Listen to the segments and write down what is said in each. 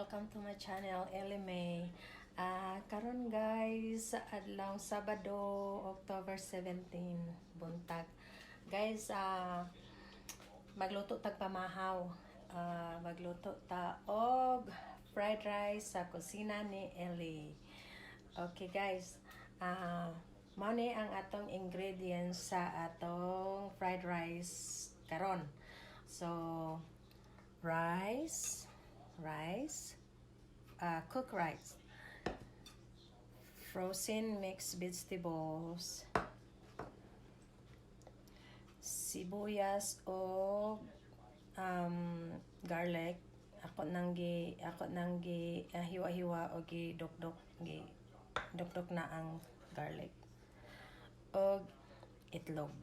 welcome to my channel, Ellie May. Karon guys, adlaw Sabado, October 17, buntag. Guys, magluto tag pamahaw. Magluto ta og fried rice sa kusina ni Ellie. Okay guys, mao ni ang atong ingredients sa atong fried rice karon. So, rice, cooked rice, frozen mixed vegetables, sibuyas o garlic. Ako nang gi hiwa-hiwa o gi dukdok na ang garlic o itlog.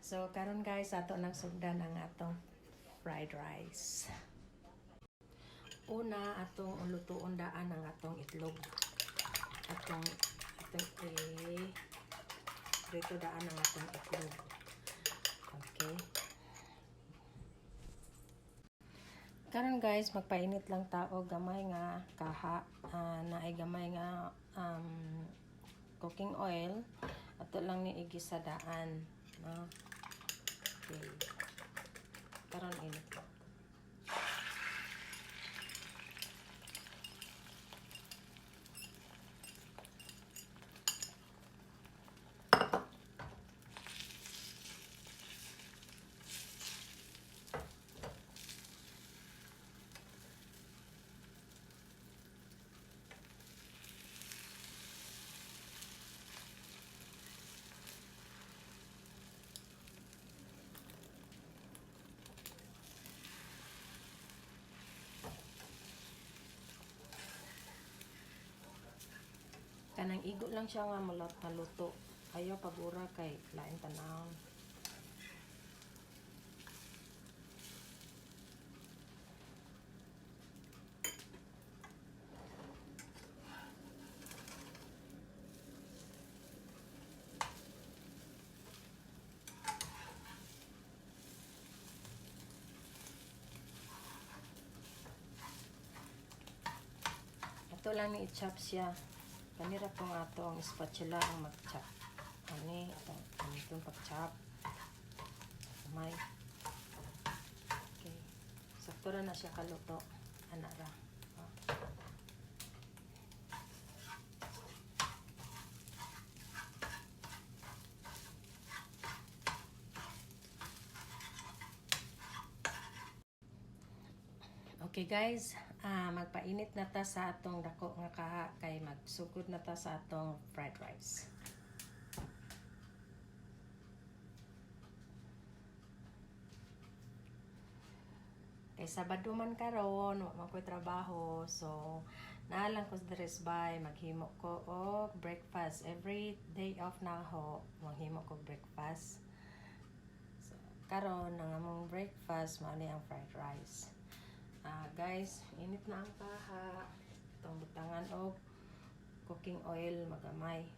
So karon guys, ato nang sugdan ang atong fried rice. Una, atong lutuon daan ang atong itlog. Atong dito daan ang atong itlog. Okay. Karon guys, magpainit lang tao gamay nga kaha, naay gamay nga cooking oil. Ato lang ni igisa daan, no? Okay. Karon init. Kanang igo lang siya nga maluto. Ayaw pagura kay lain tanaw. Ito lang ni i-chop siya. Kanira po nga ito ang spatula ang mag-chop. Ani, itong pag-chop. May. Okay. Sakto na siya kaluto. Anara. Okay guys, magpainit na ta sa atong dako nga kaha kay magsugod na ta sa atong fried rice. Kay Sabado man karon, wa man ko'y trabaho, so naalang ko sa by maghimo ko og breakfast. Every day off na ho, maghimo ko breakfast. So karon ang among breakfast mao ni ang fried rice. Guys, init na ang kaha. Itong butangan og cooking oil magamay.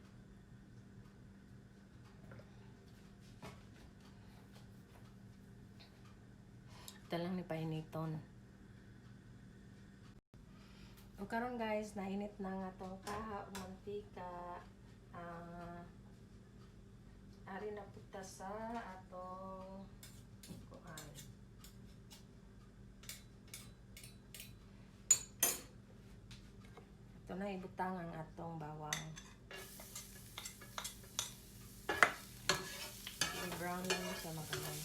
Ito lang ni painiton. O karon guys, nainit na nga itong kaha o mantika. Ari na puta sa atong kuan. Ito na ibutang ang atong bawang. I-brown lang siya magamay.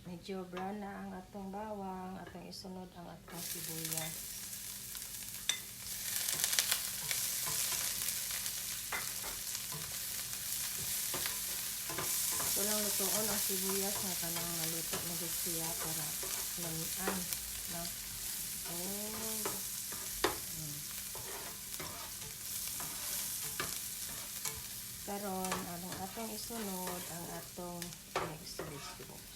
Medyo brown na ang atong bawang, atong isunod ang atong sibuyas. Ito lang lutoon ang sibuyas nga kanang naluto na siya para lamian, no? Karon ang atong isunod ang atong mixed vegetables.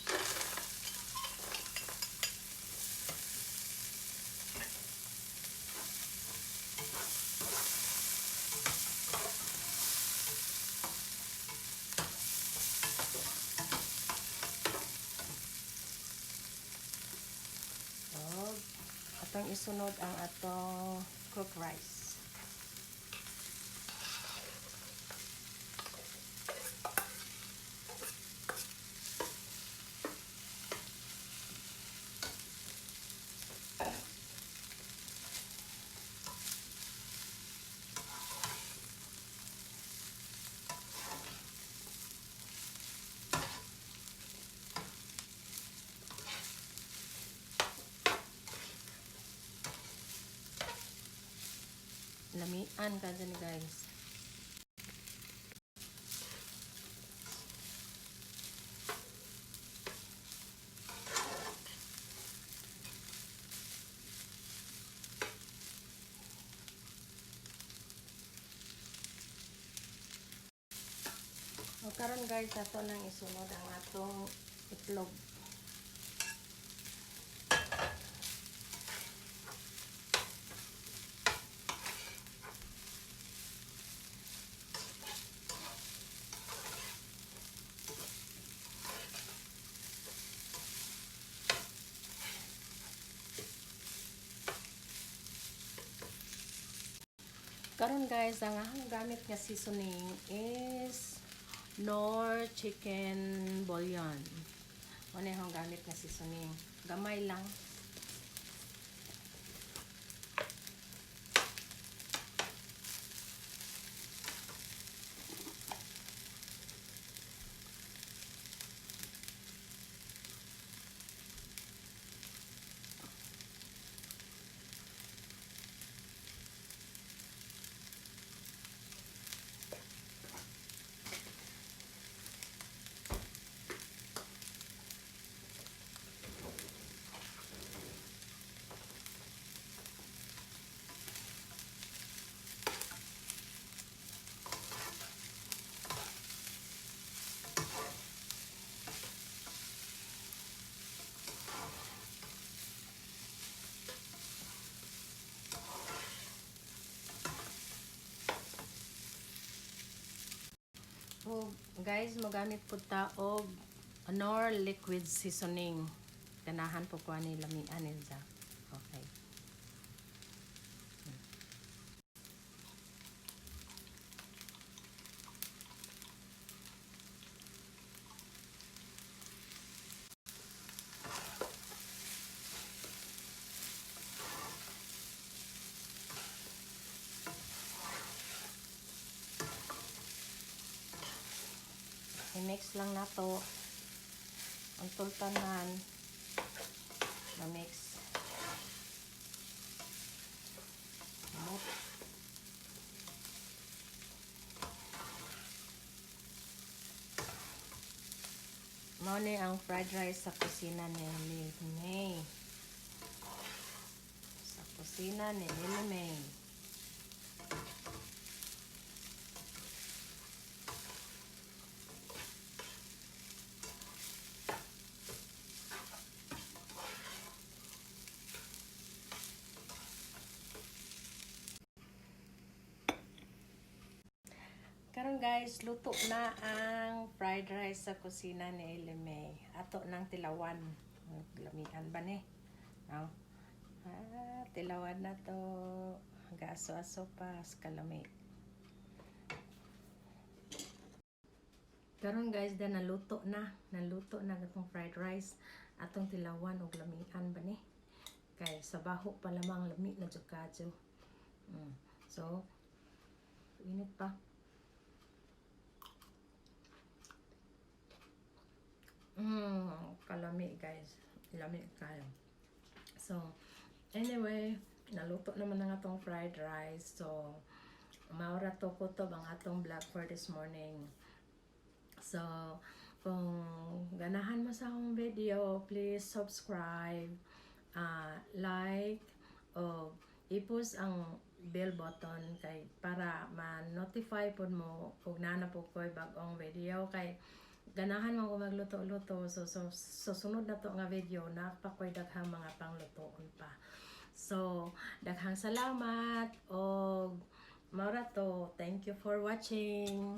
nang isunod ang atong cooked rice. Lamian ka dyan guys. O karon guys, ato nang isunod ang atong itlog. Karon guys, ang akong gamit nga seasoning is Knorr chicken bouillon. Ano yung gamit nga seasoning? Gamay lang. So, guys, magamit po ta og Knorr liquid seasoning. Ganahan po ko ani lamian nila. Okay. I-mix lang nato ang tultanan na mix. Mao ni ang fried rice sa kusina ni Lily May. Sa kusina ni Lily May. Karon guys, luto na ang fried rice sa kusina ni Elime. Ato nang tilawan. Lamian ba ni? No? Tilawan na to. Gaso-aso pa sa kalami. Karon guys, da naluto na. Naluto na itong fried rice. Atong tilawan o lamian ba ni? Kay sa baho pa lamang lami na jukadyo. So, init pa. Kalami guys. Lami kayo. So, anyway, naluto naman ang atong fried rice. So, maura to kutob ang atong vlog for this morning. So, kung ganahan mo sa akong video, please subscribe, like, o i-push ang bell button kay para ma-notify po mo kung nana po ko'y bagong video kay ganahan mo ko magluto-luto. So sunod na to nga video na pa ko'y daghang mga panglutoon pa. So daghang salamat o maura to. Thank you for watching.